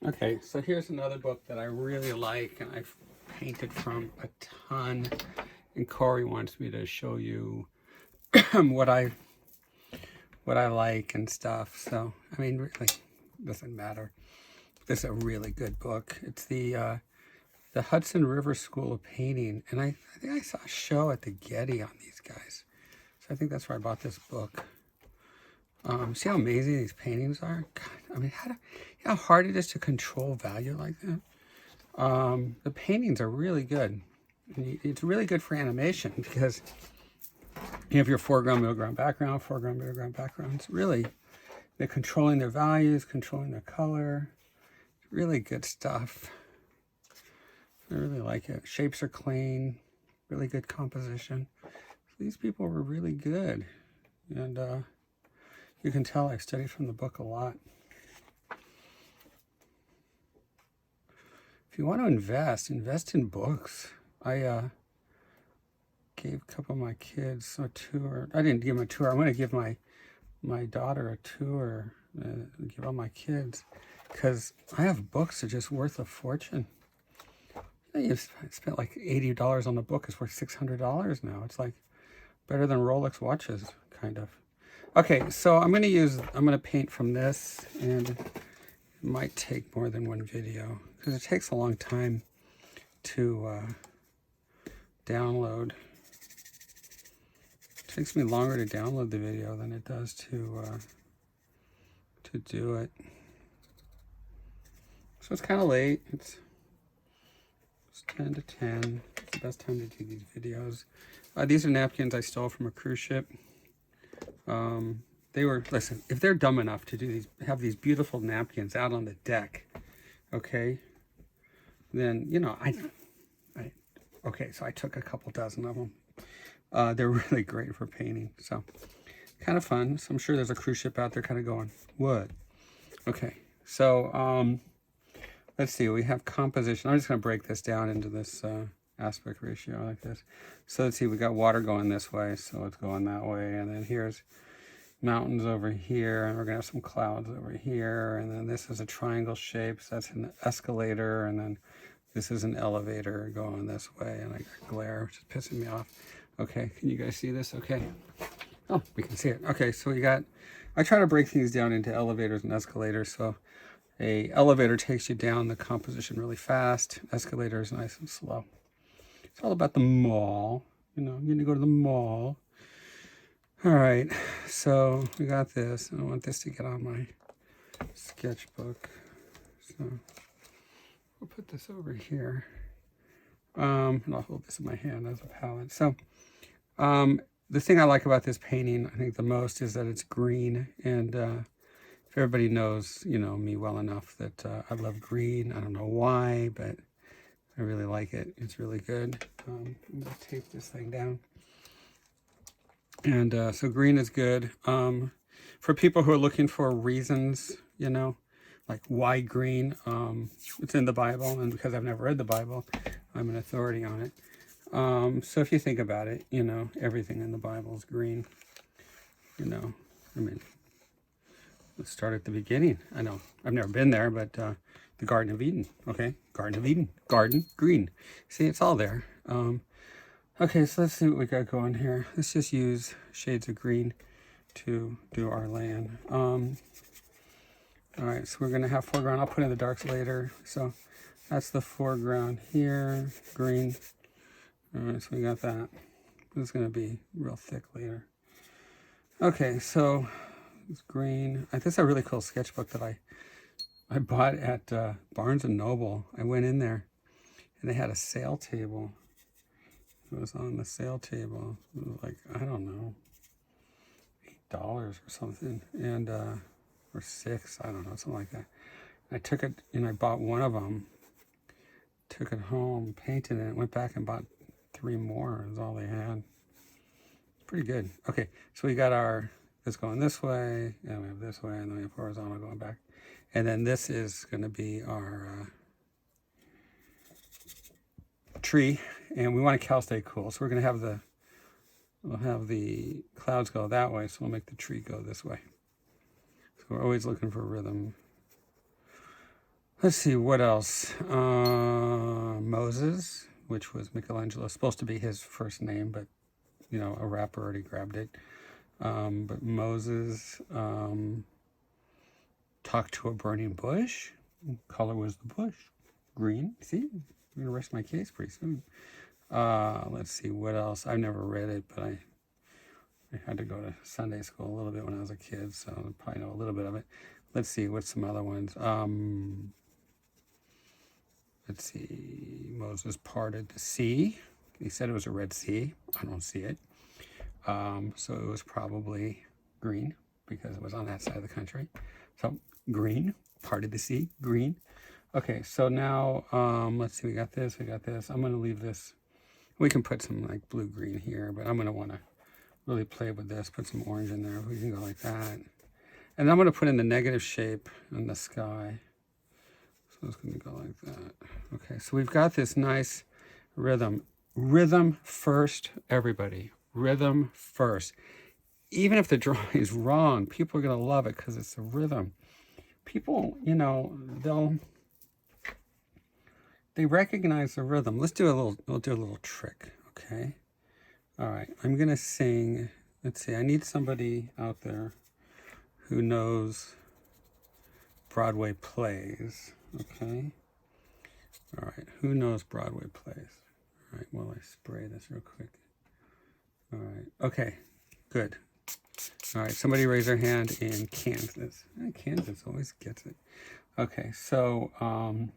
Okay, so here's another book that I really like, and I've painted from a ton. And Corey wants me to show you what I like and stuff. So I mean, really, doesn't matter. This is a really good book. It's the Hudson River School of Painting, and I think I saw a show at the Getty on these guys. So I think that's where I bought this book. See how amazing these paintings are? God, I mean, you know how hard it is to control value like that? The paintings are really good. And it's really good for animation because you have your foreground, middle ground, background, foreground, middle ground, background. It's really, they're controlling their values, controlling their color. Really good stuff. I really like it. Shapes are clean, really good composition. So these people were really good. And you can tell I studied from the book a lot. If you want to invest in books. I gave a couple of my kids a tour. I didn't give them a tour. I'm going to give my daughter a tour, give all my kids, because I have books that are just worth a fortune. You spent like $80 on the book. It's worth $600 now. It's like better than Rolex watches, kind of. Okay, so I'm going to paint from this, and it might take more than one video because it takes a long time to download. It takes me longer to download the video than it does to do it. So it's kind of late. It's 10 to 10. It's the best time to do these videos. These are napkins I stole from a cruise ship. Listen, if they're dumb enough to do these, have these beautiful napkins out on the deck, okay, then, you know, okay, so I took a couple dozen of them. They're really great for painting, so kind of fun. So I'm sure there's a cruise ship out there kind of going, what? Okay, so let's see, we have composition. I'm just going to break this down into this aspect ratio like this. So let's see, we got water going this way, so it's going that way, and then here's mountains over here, and we're going to have some clouds over here, and then this is a triangle shape, so that's an escalator, and then this is an elevator going this way, and I got glare, which is pissing me off. Okay, can you guys see this? Okay. Oh, we can see it. Okay, so I try to break things down into elevators and escalators. So a elevator takes you down the composition really fast. Escalator is nice and slow. It's all about the mall. You know, you need to go to the mall. All right, so we got this. I want this to get on my sketchbook. So we'll put this over here. And I'll hold this in my hand as a palette. So the thing I like about this painting, I think the most, is that it's green. And if everybody knows, you know, me well enough that I love green. I don't know why, but I really like it. It's really good. I'm going to tape this thing down. And so green is good. For people who are looking for reasons, you know, like why green, it's in the Bible. And because I've never read the Bible, I'm an authority on it. So if you think about it, you know, everything in the Bible is green. You know, I mean, let's start at the beginning. I know I've never been there, but the Garden of Eden. Okay, Garden of Eden, garden, green. See, it's all there. Okay, so let's see what we got going here. Let's just use shades of green to do our land. All right, so we're gonna have foreground. I'll put in the darks later. So that's the foreground here, green. All right, so we got that. It's gonna be real thick later. Okay, so it's green. This is a really cool sketchbook that I bought at Barnes and Noble. I went in there and they had a sale table. It was on the sale table. It was like, I don't know, $8 or something, and or $6, I don't know, something like that. I took it and I bought one of them, took it home, painted it, went back and bought 3 more. Is all they had. It's pretty good. Okay, so we got this going this way, and we have this way, and then we have horizontal going back, and then this is going to be our tree, and we want a Cal stay cool, so we're going to have we'll have the clouds go that way, so we'll make the tree go this way. So we're always looking for rhythm. Let's see, what else? Moses, which was Michelangelo, supposed to be his first name, but, you know, a rapper already grabbed it. But Moses talked to a burning bush. Color was the bush. Green. See? I'm going to rest my case pretty soon. Let's see, what else? I've never read it, but I had to go to Sunday school a little bit when I was a kid, so I probably know a little bit of it. Let's see, what's some other ones? Let's see, Moses parted the sea. He said it was a Red Sea. I don't see it. So it was probably green because it was on that side of the country. So green, parted the sea, green. Okay, so now, let's see, we got this. I'm going to leave this. We can put some like blue-green here, but I'm going to want to really play with this, put some orange in there. We can go like that. And I'm going to put in the negative shape in the sky. So it's going to go like that. Okay, so we've got this nice rhythm. Rhythm first, everybody. Rhythm first. Even if the drawing is wrong, people are going to love it because it's a rhythm. People, you know, they recognize the rhythm. We'll do a little trick, okay? All right, I'm going to sing. Let's see, I need somebody out there who knows Broadway plays, okay? All right, who knows Broadway plays? All right, well, I spray this real quick. All right, okay, good. All right, somebody raise their hand in Kansas. Kansas always gets it. Okay, so, okay,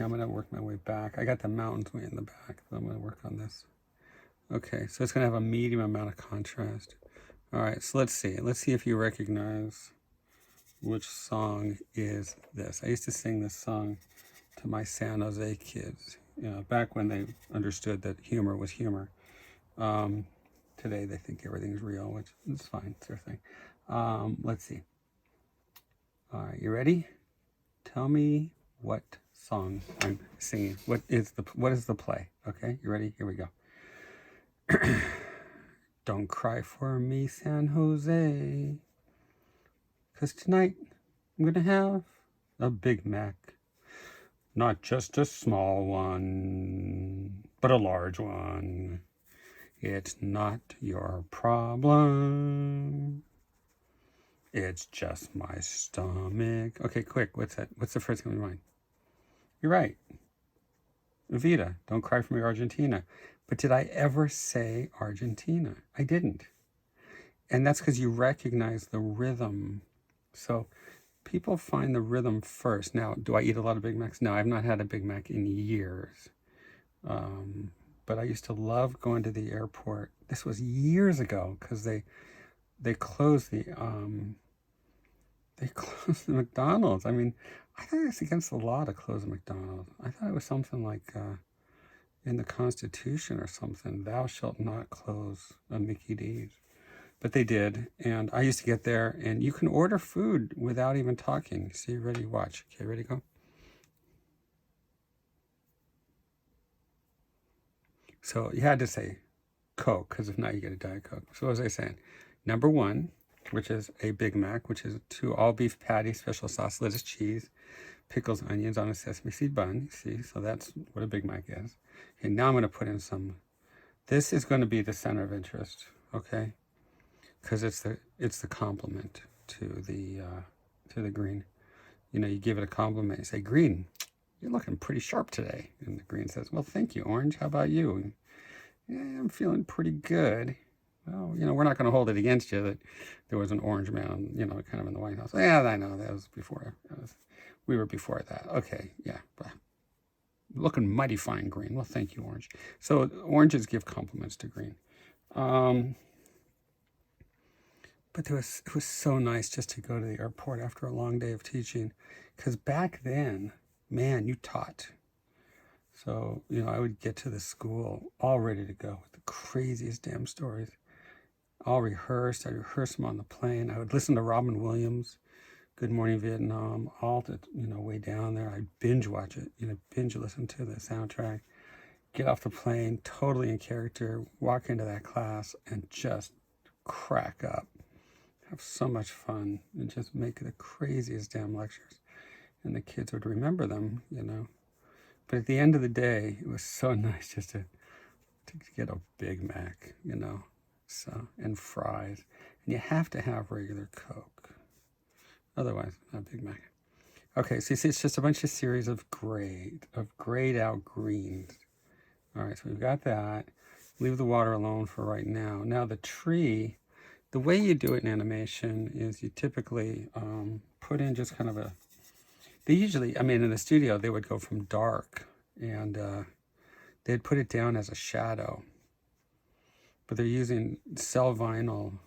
I'm going to work my way back. I got the mountains way in the back, but I'm going to work on this. Okay, so it's going to have a medium amount of contrast. All right, so let's see. Let's see if you recognize which song is this. I used to sing this song to my San Jose kids, you know, back when they understood that humor was humor. Today they think everything's real, which is fine. It's their thing. Let's see. All right, you ready? Tell me what song I'm singing. What is the play? Okay, you ready? Here we go. Don't cry for me, San Jose, 'cause tonight I'm gonna have a Big Mac. Not just a small one, but a large one. It's not your problem. It's just my stomach. Okay, quick, what's that? What's the first thing in mind? You're right. Evita, don't cry for me, Argentina. But did I ever say Argentina? I didn't. And that's because you recognize the rhythm. So people find the rhythm first. Now, do I eat a lot of Big Macs? No, I've not had a Big Mac in years. But I used to love going to the airport. This was years ago because they closed the McDonald's. I mean, I thought it was against the law to close a McDonald's. I thought it was something like in the Constitution or something. Thou shalt not close a Mickey D's. But they did, and I used to get there, and you can order food without even talking. See, ready, watch. Okay, ready, go. So you had to say Coke, because if not, you get a Diet Coke. So what was I saying? Number one, which is a Big Mac, which is 2 all-beef patties, special sauce, lettuce, cheese, pickles, onions on a sesame seed bun. See, so that's what a Big Mac is. Okay, now I'm going to put in some. This is going to be the center of interest, okay? Because it's the compliment to the green. You know, you give it a compliment. You say, green, you're looking pretty sharp today. And the green says, well, thank you, orange. How about you? And, yeah, I'm feeling pretty good. Well, you know, we're not going to hold it against you that there was an orange man, you know, kind of in the White House. Yeah, I know. That was before. We were before that. Okay, yeah. But looking mighty fine, green. Well, thank you, orange. So oranges give compliments to green. But it was so nice just to go to the airport after a long day of teaching. Because back then, man, you taught. So, you know, I would get to the school all ready to go with the craziest damn stories. All rehearsed. I'd rehearse them on the plane. I would listen to Robin Williams, Good Morning Vietnam, all to, you know, way down there. I'd binge watch it, you know, binge listen to the soundtrack. Get off the plane, totally in character, walk into that class and just crack up. Have so much fun and just make the craziest damn lectures. and the kids would remember them, But at the end of the day, it was so nice just to get a Big Mac, so, and fries. And you have to have regular Coke. Otherwise, not Big Mac. Okay, so you see it's just a bunch of series of grayed out greens. All right, so we've got that. Leave the water alone for right now. Now the tree, the way you do it in animation is you typically put in just kind of they usually, in the studio, they would go from dark and they'd put it down as a shadow. But they're using cell vinyl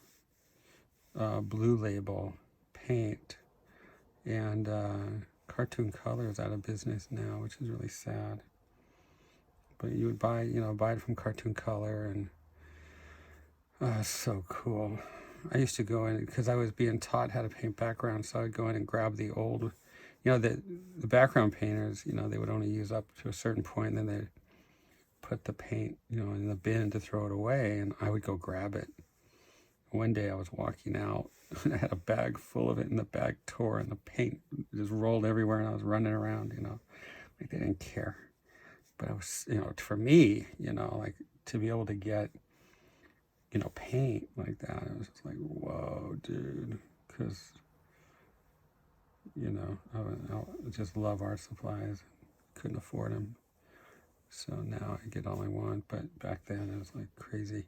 blue label paint. And Cartoon Color is out of business now, which is really sad. But you would buy it from Cartoon Color, and so cool. I used to go in because I was being taught how to paint backgrounds, so I'd go in and grab the old, the background painters. They would only use up to a certain point, and then they'd put the paint, in the bin to throw it away, and I would go grab it. One day I was walking out, and I had a bag full of it, and the bag tore, and the paint just rolled everywhere, and I was running around, like they didn't care. But I was, for me, like to be able to get, paint like that, I was just like, whoa, dude, because, I just love art supplies, couldn't afford them. So now I get all I want, but back then it was like crazy.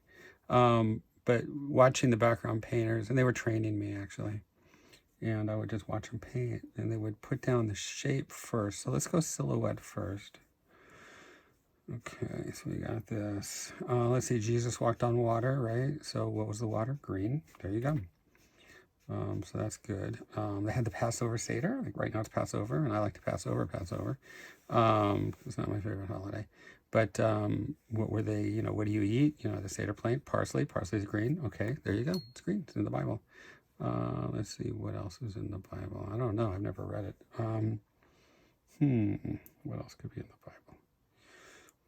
But watching the background painters, and they were training me actually, and I would just watch them paint, and they would put down the shape first. So let's go silhouette first. Okay, so we got this. Let's see, Jesus walked on water, right? So what was the water? Green. There you go. So that's good. They had the Passover Seder. Like right now it's Passover, and I like to Passover. It's not my favorite holiday. But what were they, what do you eat? The Seder plate, parsley. Parsley's green. Okay, there you go. It's green. It's in the Bible. Let's see, what else is in the Bible? I don't know. I've never read it. What else could be in the Bible?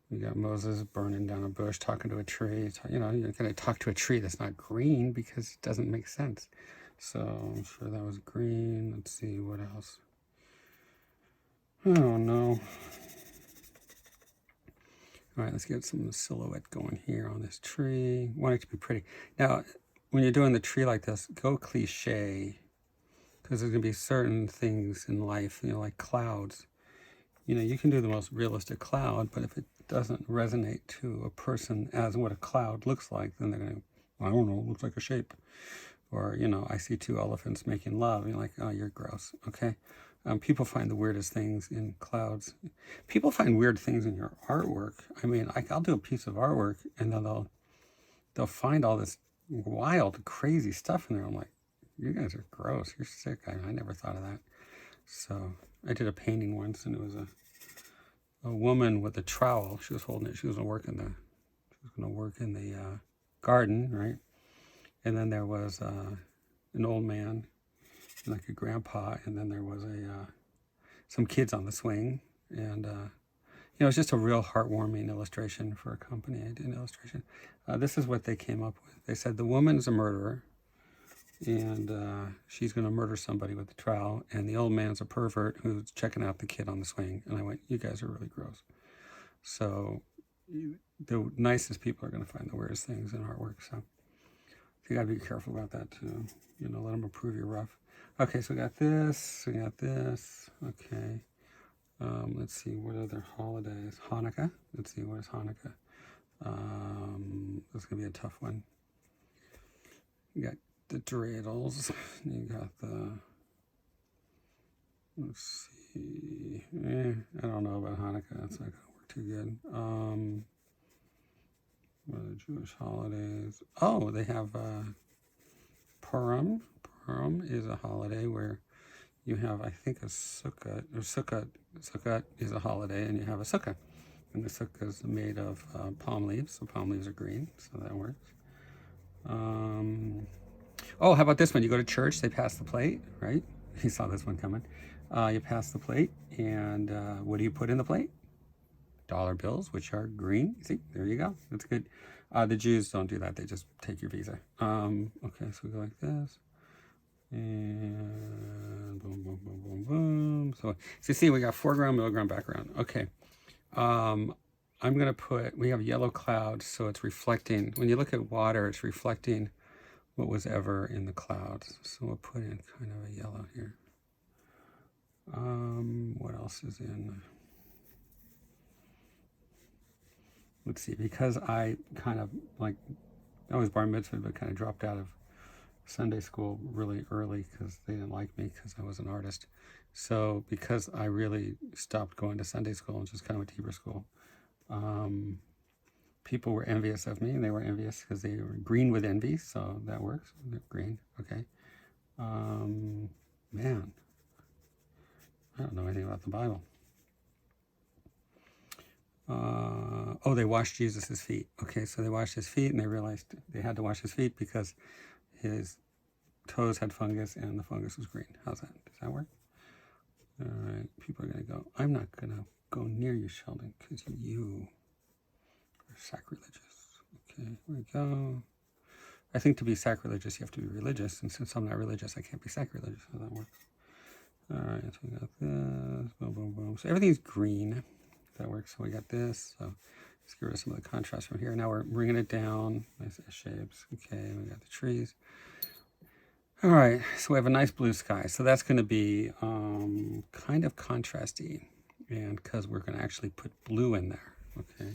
We got Moses burning down a bush, talking to a tree. You're going to talk to a tree that's not green because it doesn't make sense. So I'm sure that was green. Let's see, what else? I don't know. All right, let's get some silhouette going here on this tree. Want it to be pretty. Now, when you're doing the tree like this, go cliche, because there's going to be certain things in life, like clouds. You can do the most realistic cloud, but if it doesn't resonate to a person as what a cloud looks like, then they're going to, I don't know, it looks like a shape. Or, I see two elephants making love. You're like, oh, you're gross. Okay. People find the weirdest things in clouds. People find weird things in your artwork. I'll do a piece of artwork, and then they'll find all this wild, crazy stuff in there. I'm like, you guys are gross. You're sick. I never thought of that. So I did a painting once, and it was a woman with a trowel. She was holding it. She was going to work in the garden, right? And then there was an old man, like a grandpa, and then there was some kids on the swing, and it's just a real heartwarming illustration for a company. I did an illustration. This is what they came up with. They said the woman's a murderer, and she's going to murder somebody with a trowel, and the old man's a pervert who's checking out the kid on the swing. And I went, you guys are really gross. So the nicest people are going to find the weirdest things in artwork. So you got to be careful about that too. Let them approve your rough. Okay, so we got this. Okay. Let's see, what other holidays? Hanukkah. Let's see, what is Hanukkah? This is going to be a tough one. You got the dreidels. You got the, let's see. I don't know about Hanukkah. That's not going to work too good. What are the Jewish holidays? Oh, they have Purim. Purim is a holiday where you have, I think, a sukkah, or sukkah. Sukkah is a holiday, and you have a sukkah. And the sukkah is made of palm leaves, so palm leaves are green, so that works. Oh, how about this one? You go to church, they pass the plate, right? You saw this one coming. You pass the plate, and what do you put in the plate? Dollar bills, which are green. See, there you go. That's good. The Jews don't do that. They just take your visa. Okay, so we go like this. And boom, boom, boom, boom, boom. So you see, we got foreground, middle ground, background. Okay. I'm going to put, we have yellow clouds, so it's reflecting. When you look at water, it's reflecting what was ever in the clouds. So we'll put in kind of a yellow here. What else is in? Let's see, because I kind of like, I was bar mitzvahed, but kind of dropped out of Sunday school really early because they didn't like me because I was an artist. So because I really stopped going to Sunday school and just kind of went to Hebrew school, people were envious of me, and they were envious because they were green with envy, so that works. Green, okay. Man, I don't know anything about the Bible. Oh, they washed Jesus's feet. Okay, so they washed his feet, and they realized they had to wash his feet because his toes had fungus, and the fungus was green. How's that? Does that work? All right, people are going to go, I'm not going to go near you, Sheldon, because you are sacrilegious. Okay, here we go. I think to be sacrilegious, you have to be religious, and since I'm not religious, I can't be sacrilegious. How that works. All right, so we got this, boom, boom, boom. So everything's green. That works. So we got this. So let's get rid of some of the contrast from here. Now we're bringing it down. Nice shapes. Okay, we got the trees. All right, so we have a nice blue sky. So that's going to be kind of contrasty, and because we're going to actually put blue in there, okay,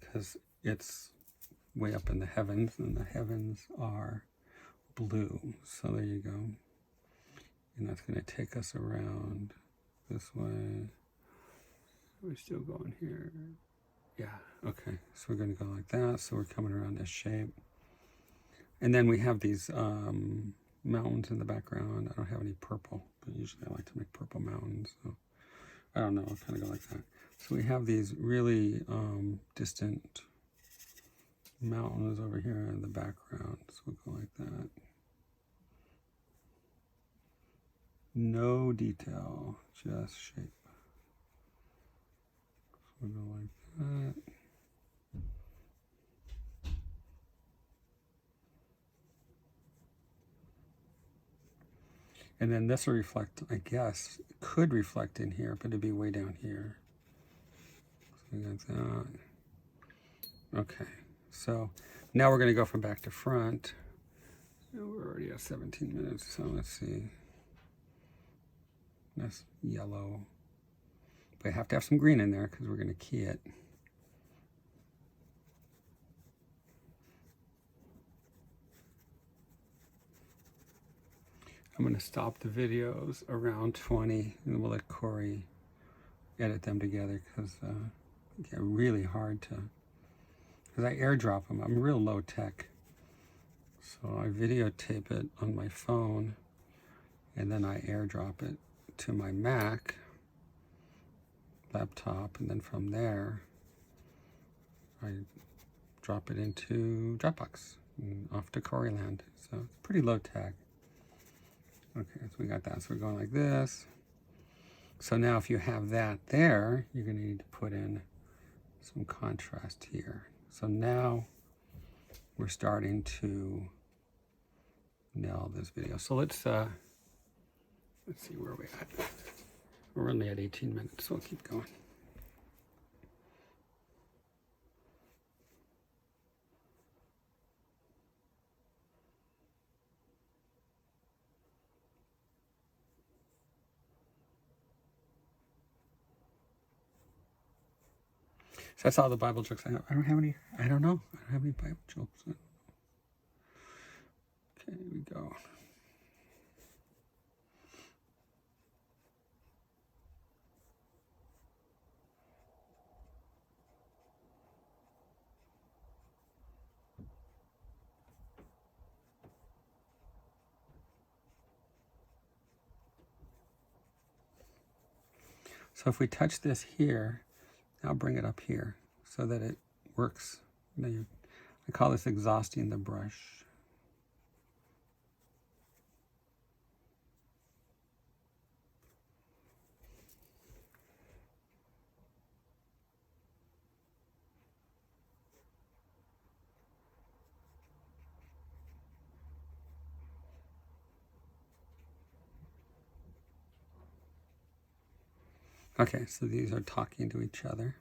because it's way up in the heavens, and the heavens are blue. So there you go. And that's going to take us around this way. We're still going here. Yeah, okay. So we're going to go like that. So we're coming around this shape. And then we have these mountains in the background. I don't have any purple, but usually I like to make purple mountains. So I don't know. I'll kind of go like that. So we have these really distant mountains over here in the background. So we'll go like that. No detail, just shape. So we'll go like that. And then this will reflect, I guess, it could reflect in here, but it'd be way down here. So we got that. Okay, so now we're going to go from back to front. We're already at 17 minutes, so let's see. That's yellow. But I have to have some green in there because we're going to key it. I'm going to stop the videos around 20, and we'll let Corey edit them together because they get really hard to, because I airdrop them. I'm real low tech. So I videotape it on my phone, and then I airdrop it to my Mac laptop, and then from there I drop it into Dropbox and off to Coreyland. So it's pretty low tech. Okay, so we got that. So we're going like this. So now if you have that there, you're going to need to put in some contrast here. So now we're starting to nail this video. So let's see where we're at. We're only at 18 minutes, so we'll keep going. So that's all the Bible jokes I have. I don't have any, I don't know. I don't have any Bible jokes. Okay, here we go. So if we touch this here, I'll bring it up here so that it works. I call this exhausting the brush. Okay, so these are talking to each other.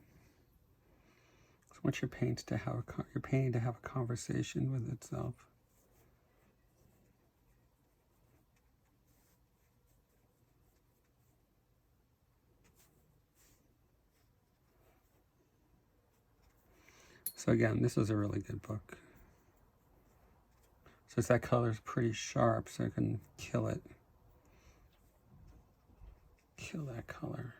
So once you're painting to have a conversation with itself. So again, this is a really good book. So that color's pretty sharp, so I can kill it. Kill that color.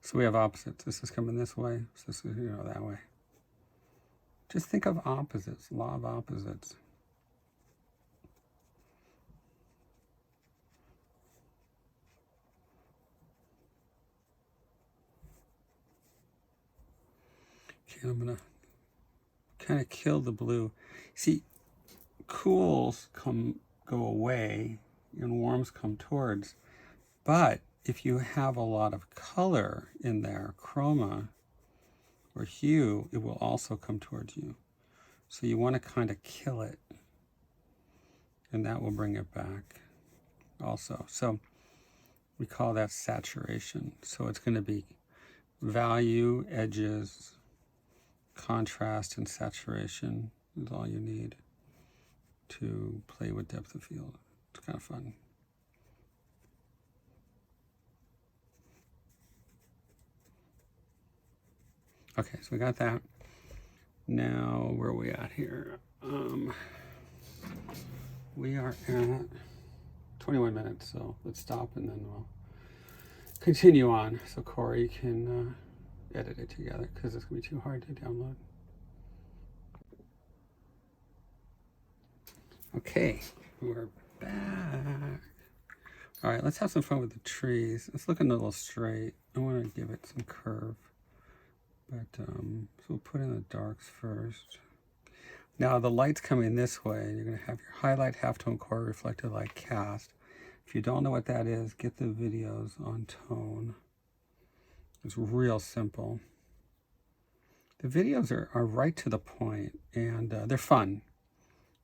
So we have opposites. This is coming this way, so this is, that way. Just think of opposites, law of opposites. Okay, I'm gonna kind of kill the blue. See, cools go away and warms come towards. But if you have a lot of color in there, chroma or hue, it will also come towards you. So you want to kind of kill it, and that will bring it back also. So we call that saturation. So it's going to be value, edges, contrast, and saturation is all you need to play with depth of field. It's kind of fun. Okay, so we got that. Now, where are we at here? We are at 21 minutes, so let's stop and then we'll continue on so Corey can edit it together because it's going to be too hard to download. Okay, we're back. All right, let's have some fun with the trees. It's looking a little straight. I want to give it some curve. But so we'll put in the darks first. Now the light's coming this way. You're going to have your highlight, halftone, core, reflected light, cast. If you don't know what that is, get the videos on tone. It's real simple. The videos are right to the point, and they're fun.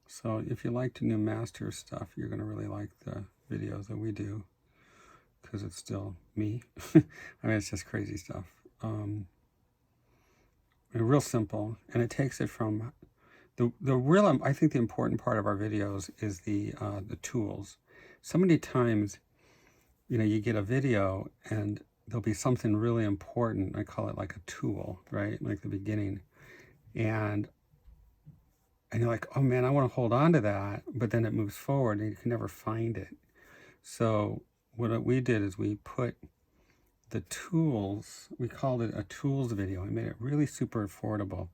So if you like the new master stuff, you're going to really like the videos that we do because it's still me. I mean, it's just crazy stuff. Real simple, and it takes it from the real. I think the important part of our videos is the tools. So many times, you get a video and there'll be something really important. I call it like a tool, right? Like the beginning, and you're like, oh man, I want to hold on to that, but then it moves forward and you can never find it. So what we did is we put the tools, we called it a tools video. We made it really super affordable.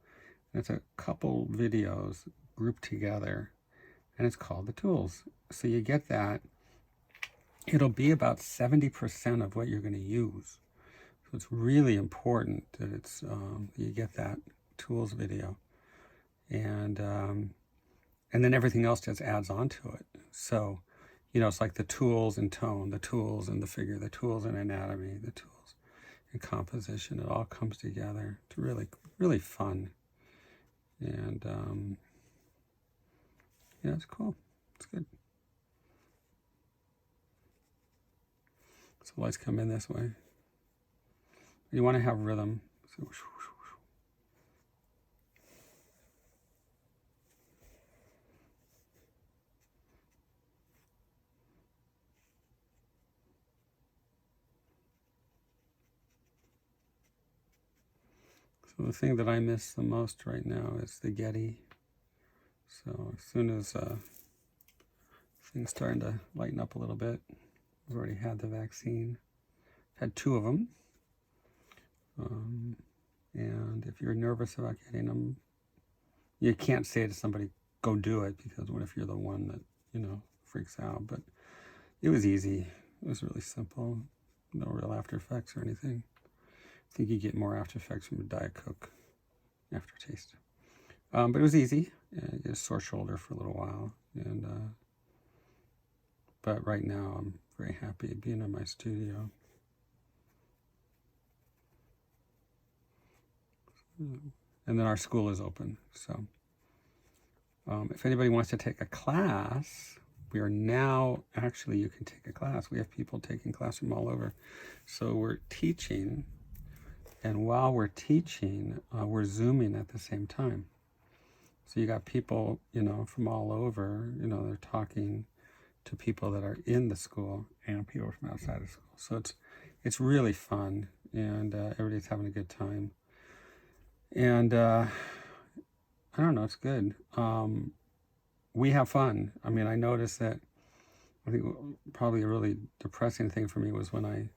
And it's a couple videos grouped together, and it's called the tools. So you get that. It'll be about 70% of what you're going to use. So it's really important that it's you get that tools video, and then everything else just adds on to it. So it's like the tools and tone, the tools and the figure, the tools and anatomy, the tools and composition. It all comes together. It's really, really fun. And yeah, it's cool. It's good. So lights come in this way. You want to have rhythm. So So the thing that I miss the most right now is the Getty. So as soon as things starting to lighten up a little bit, I've already had the vaccine. Had 2 of them. And if you're nervous about getting them, you can't say to somebody, go do it, because what if you're the one that, freaks out? But it was easy. It was really simple. No real after effects or anything. I think you get more after effects from a Diet Coke aftertaste. But it was easy. I get a sore shoulder for a little while. But right now I'm very happy being in my studio. And then our school is open. So if anybody wants to take a class, we are now, actually you can take a class. We have people taking class from all over. So we're teaching, and while we're teaching, we're Zooming at the same time. So you got people, from all over, they're talking to people that are in the school and people from outside of school. So it's really fun, and everybody's having a good time. And I don't know, it's good. We have fun. I mean, I noticed that, I think probably a really depressing thing for me was when I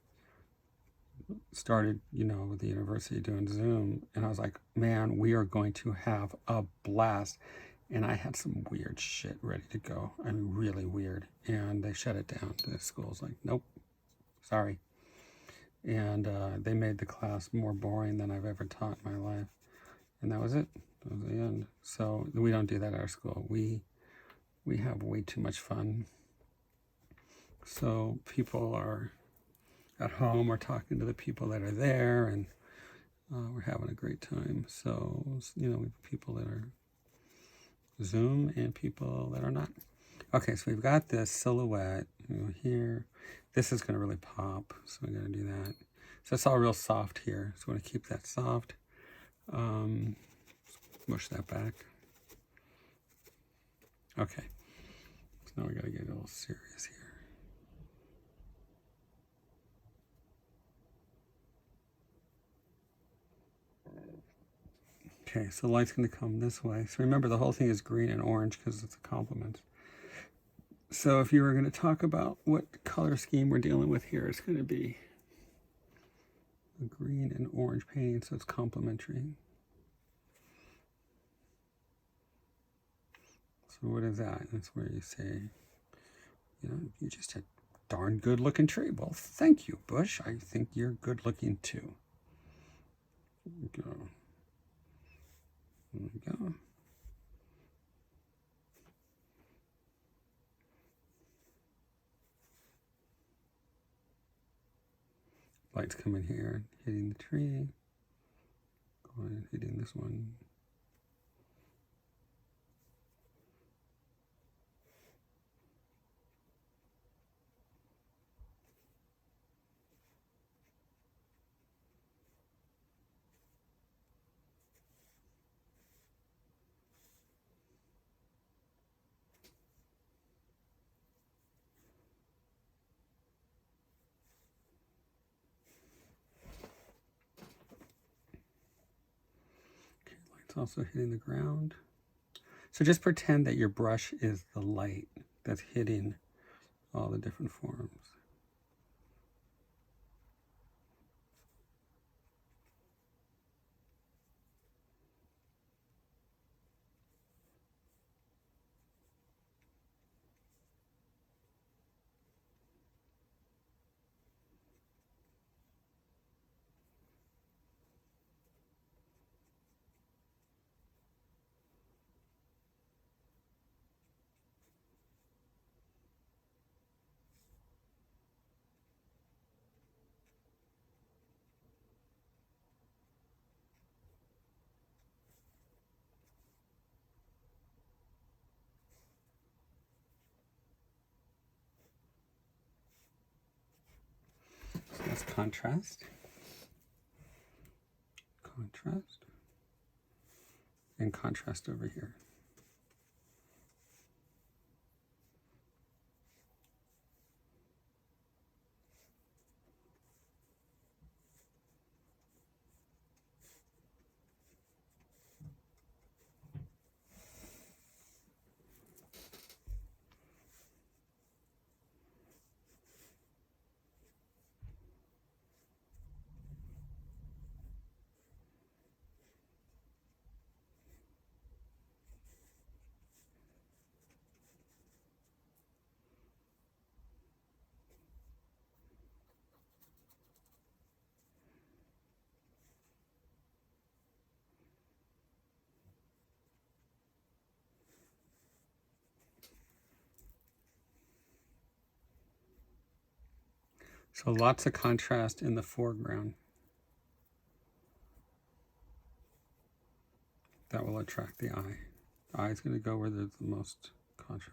started, with the university doing Zoom, and I was like, man, we are going to have a blast. And I had some weird shit ready to go. I mean, really weird. And they shut it down. The school's like, nope, sorry. And they made the class more boring than I've ever taught in my life. And that was it. That was the end. So we don't do that at our school. We have way too much fun. So people are at home or talking to the people that are there, and we're having a great time. So, we have people that are Zoom and people that are not. Okay, so we've got this silhouette here. This is going to really pop, so I'm going to do that. So it's all real soft here, so we want to keep that soft. Mush that back. Okay, so now we got to get a little serious here. Okay, so the light's going to come this way. So remember, the whole thing is green and orange because it's a complement. So if you were going to talk about what color scheme we're dealing with here, it's going to be a green and orange painting, so it's complementary. So what is that? That's where you say, you're just a darn good looking tree. Well, thank you, Bush. I think you're good looking too. There we go. There we go. Light's coming here, hitting the tree. Going and hitting this one. Also hitting the ground. So just pretend that your brush is the light that's hitting all the different forms. So that's contrast. Contrast. And contrast over here. So lots of contrast in the foreground. that will attract the eye. The eye is going to go where there's the most contrast.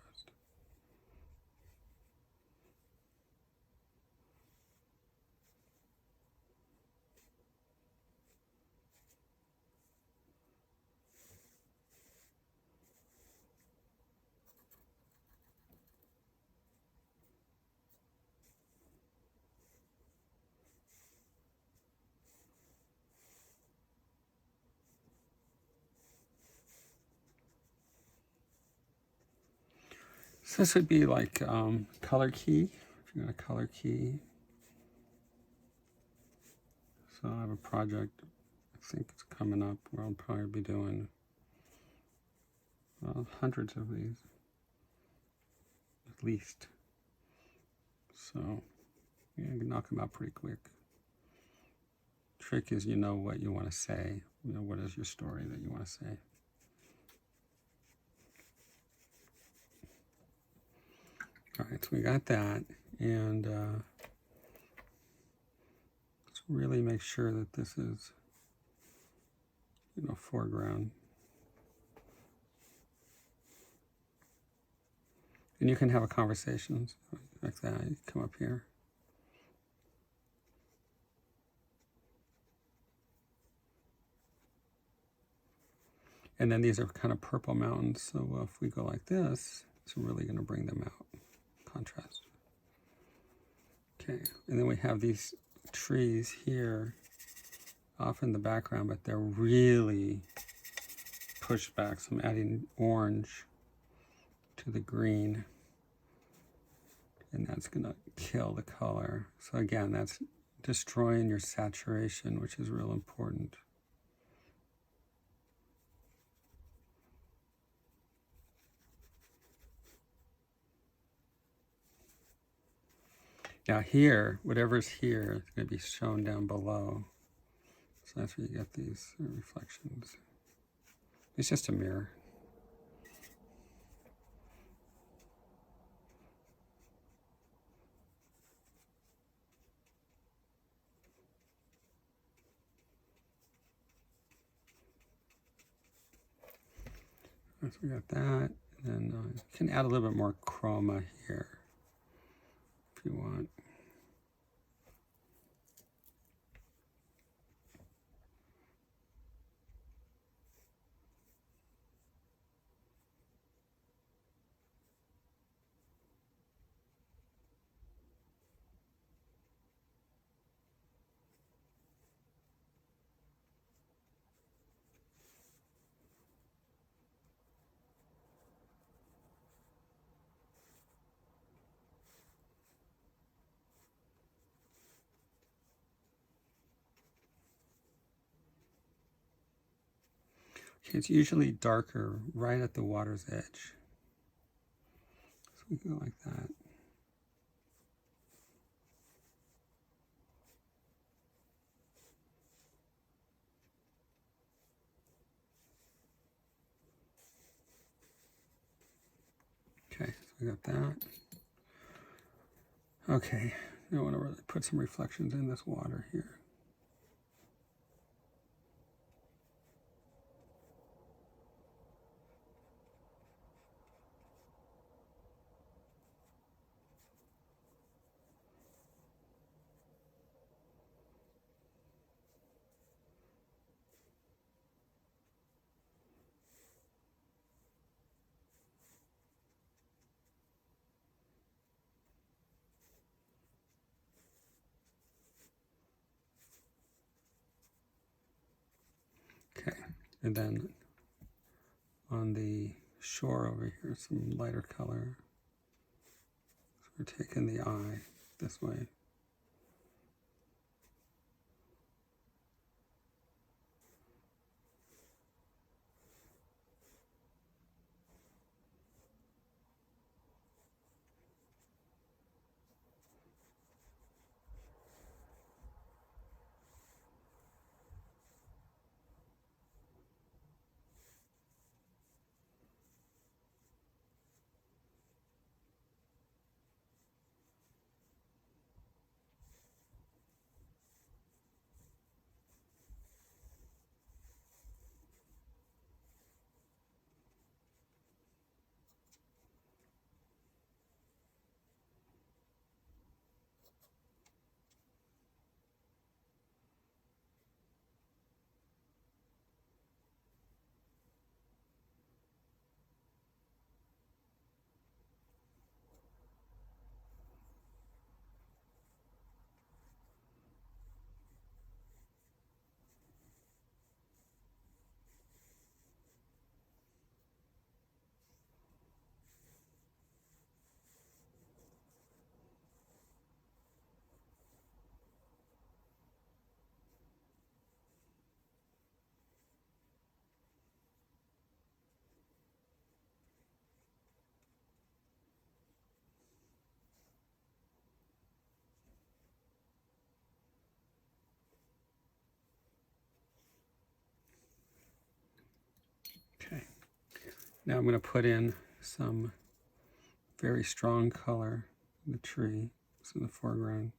So this would be like color key, if you're going to color key. So I have a project, I think it's coming up, where I'll probably be doing hundreds of these, at least. So yeah, you can knock them out pretty quick. Trick is you know what you want to say, you know what is your story that you want to say. All right, so we got that, and let's really make sure that this is, foreground. And you can have a conversation like that. You come up here. And then these are kind of purple mountains, so if we go like this, it's really going to bring them out. Contrast. Okay, and then we have these trees here off in the background, but they're really pushed back. So I'm adding orange to the green, and that's going to kill the color. So again, that's destroying your saturation, which is real important. Now here, whatever's here is going to be shown down below. So that's where you get these reflections. It's just a mirror. So we got that. And then you can add a little bit more chroma here if you want. Okay, it's usually darker right at the water's edge. So we go like that. Okay, so we got that. Okay, now I want to really put some reflections in this water here. Okay, and then on the shore over here, some lighter color. So we're taking the eye this way. Now I'm going to put in some very strong color in the tree. It's in the foreground.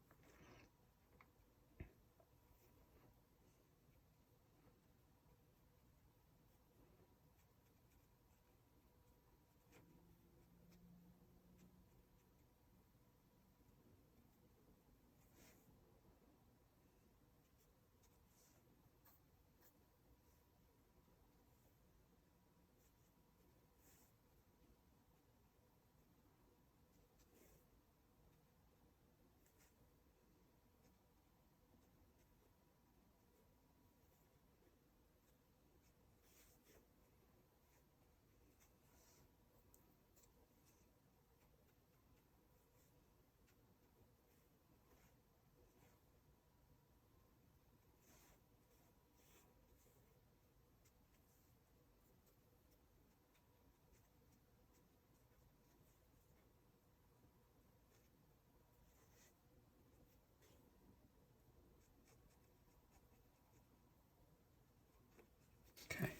Okay,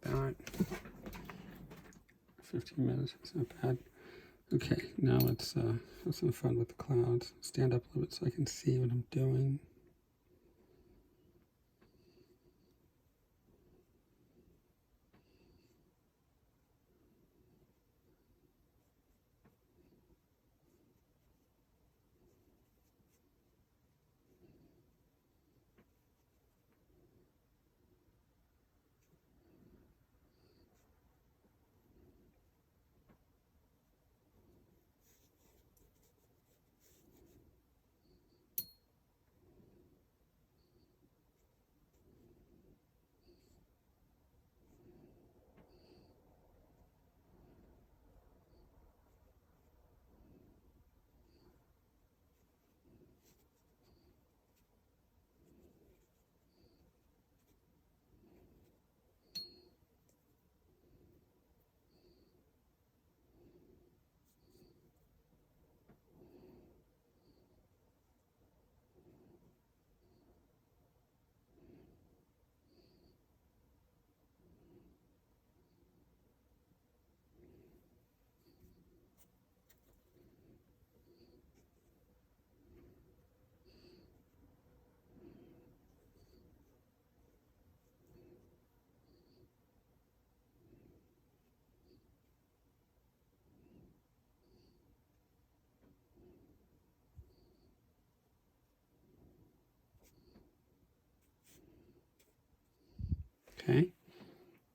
that 15 minutes, it's not bad. Okay, now let's have some fun with the clouds. Stand up a little bit so I can see what I'm doing. Okay,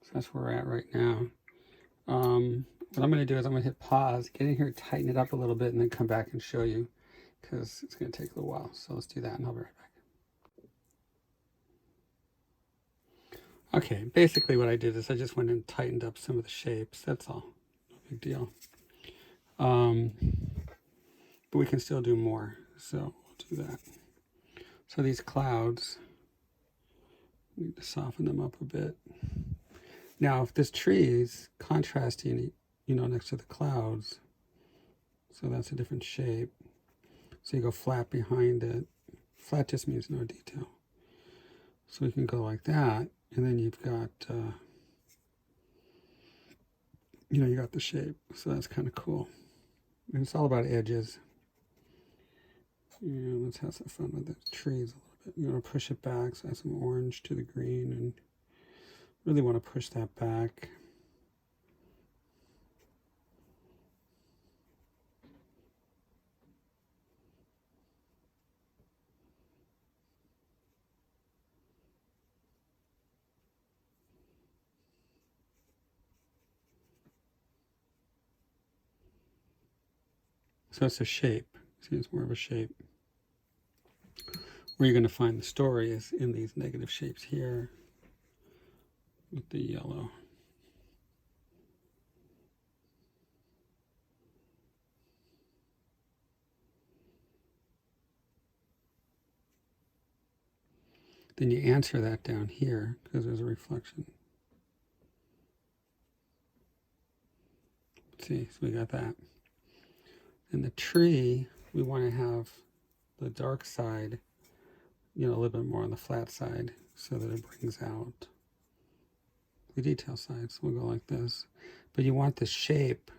so that's where we're at right now. What I'm going to do is I'm going to hit pause, get in here, tighten it up a little bit, and then come back and show you, because it's going to take a little while. So let's do that, and I'll be right back. Okay, basically what I did is I just went and tightened up some of the shapes. That's all. No big deal. But we can still do more, so we'll do that. So these clouds, we need to soften them up a bit. Now, if this tree is contrasting, next to the clouds, so that's a different shape. So you go flat behind it. Flat just means no detail. So we can go like that, and then you've got, you got the shape. So that's kind of cool. And it's all about edges. Let's have some fun with the trees a little bit. You want to push it back, so add some orange to the green, and really want to push that back. So it's a shape. See, it's more of a shape. Where you're going to find the story is in these negative shapes here with the yellow. Then you answer that down here because there's a reflection. See, so we got that. And the tree, we want to have the dark side, a little bit more on the flat side so that it brings out the detail side. So we'll go like this. But you want the shape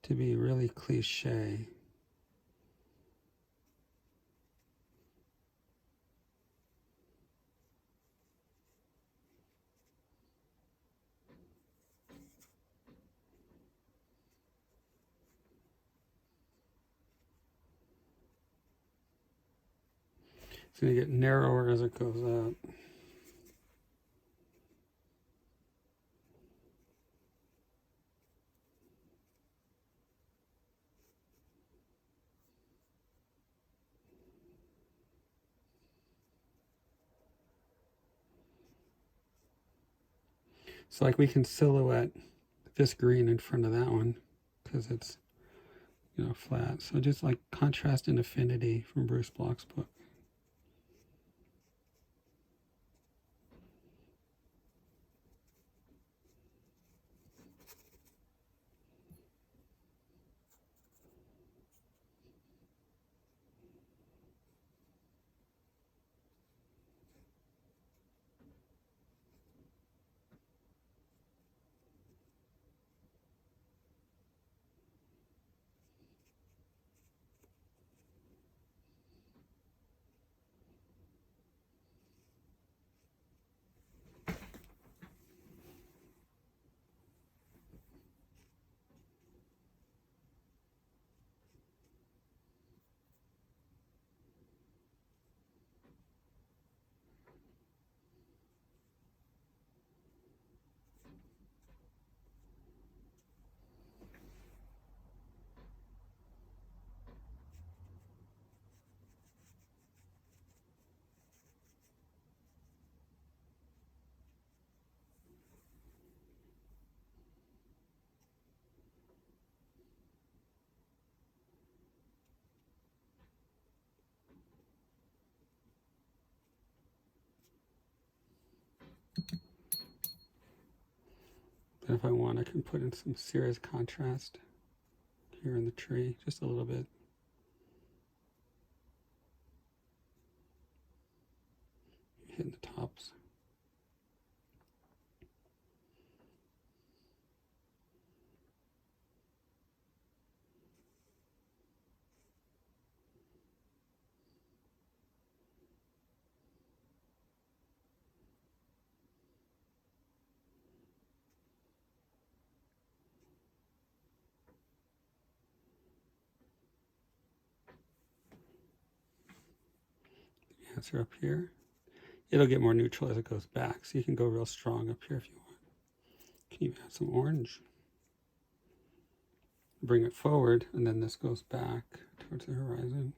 to be really cliche. It's going to get narrower as it goes up. So like we can silhouette this green in front of that one because it's, you know, flat. So just like Contrast and Affinity from Bruce Bloch's book. But if I want, I can put in some serious contrast here in the tree, just a little bit. Hitting the tops. Answer up here. It'll get more neutral as it goes back, so you can go real strong up here if you want. You can even add some orange. Bring it forward, and then this goes back towards the horizon.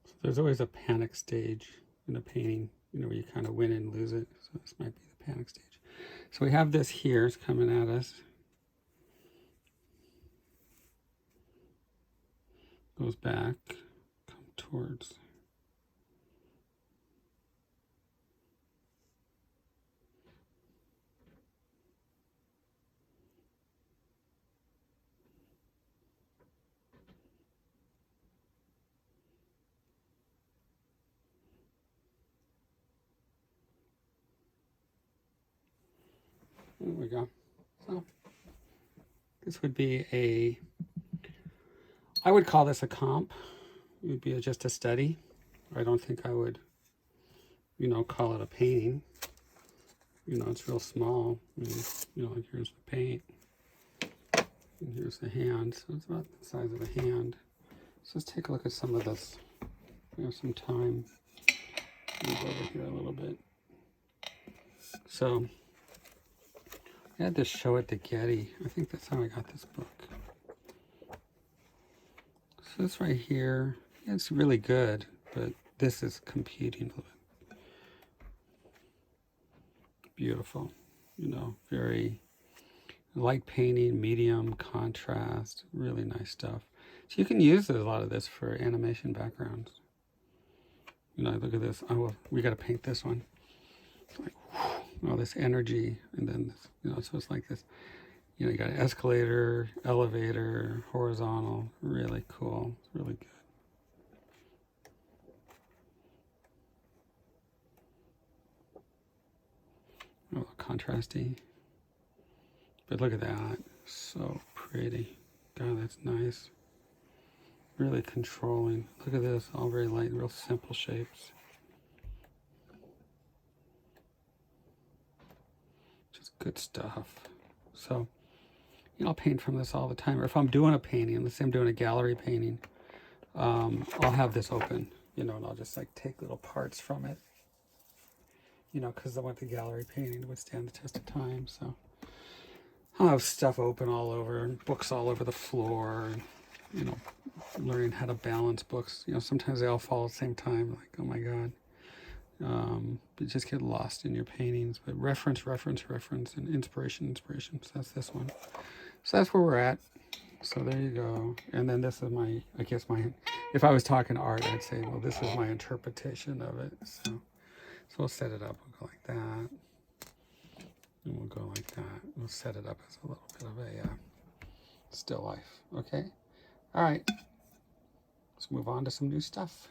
So there's always a panic stage in a painting, you know, where you kind of win and lose it. So this might be the panic stage. So we have this here, it's coming at us. Goes back, come towards. There we go. So this would be I would call this a comp. It would be just a study. I don't think I would, call it a painting. It's real small. Like here's the paint. And here's the hand. So it's about the size of a hand. So let's take a look at some of this. We have some time. Move over here a little bit. So I had to show it to Getty. I think that's how I got this book. So this right here, it's really good, but this is competing with it. Beautiful, very light painting, medium contrast, really nice stuff. So you can use a lot of this for animation backgrounds. Look at this. Oh, well, we got to paint this one. Like, all this energy, and then this, so it's like this. You got an escalator, elevator, horizontal. Really cool. It's really good. A little contrasty. But look at that. So pretty. God, that's nice. Really controlling. Look at this. All very light, real simple shapes. Just good stuff. So, I'll paint from this all the time. Or if I'm doing a painting, let's say I'm doing a gallery painting, I'll have this open, and I'll just like take little parts from it, because I want the gallery painting to withstand the test of time. So I'll have stuff open all over, and books all over the floor, and, learning how to balance books. Sometimes they all fall at the same time, like, oh my God. You just get lost in your paintings, but reference, and inspiration. So that's this one. So that's where we're at. So there you go. And then this is if I was talking art, I'd say, well, this is my interpretation of it. So we'll set it up. We'll go like that. And we'll go like that. We'll set it up as a little bit of a still life. Okay? All right. Let's move on to some new stuff.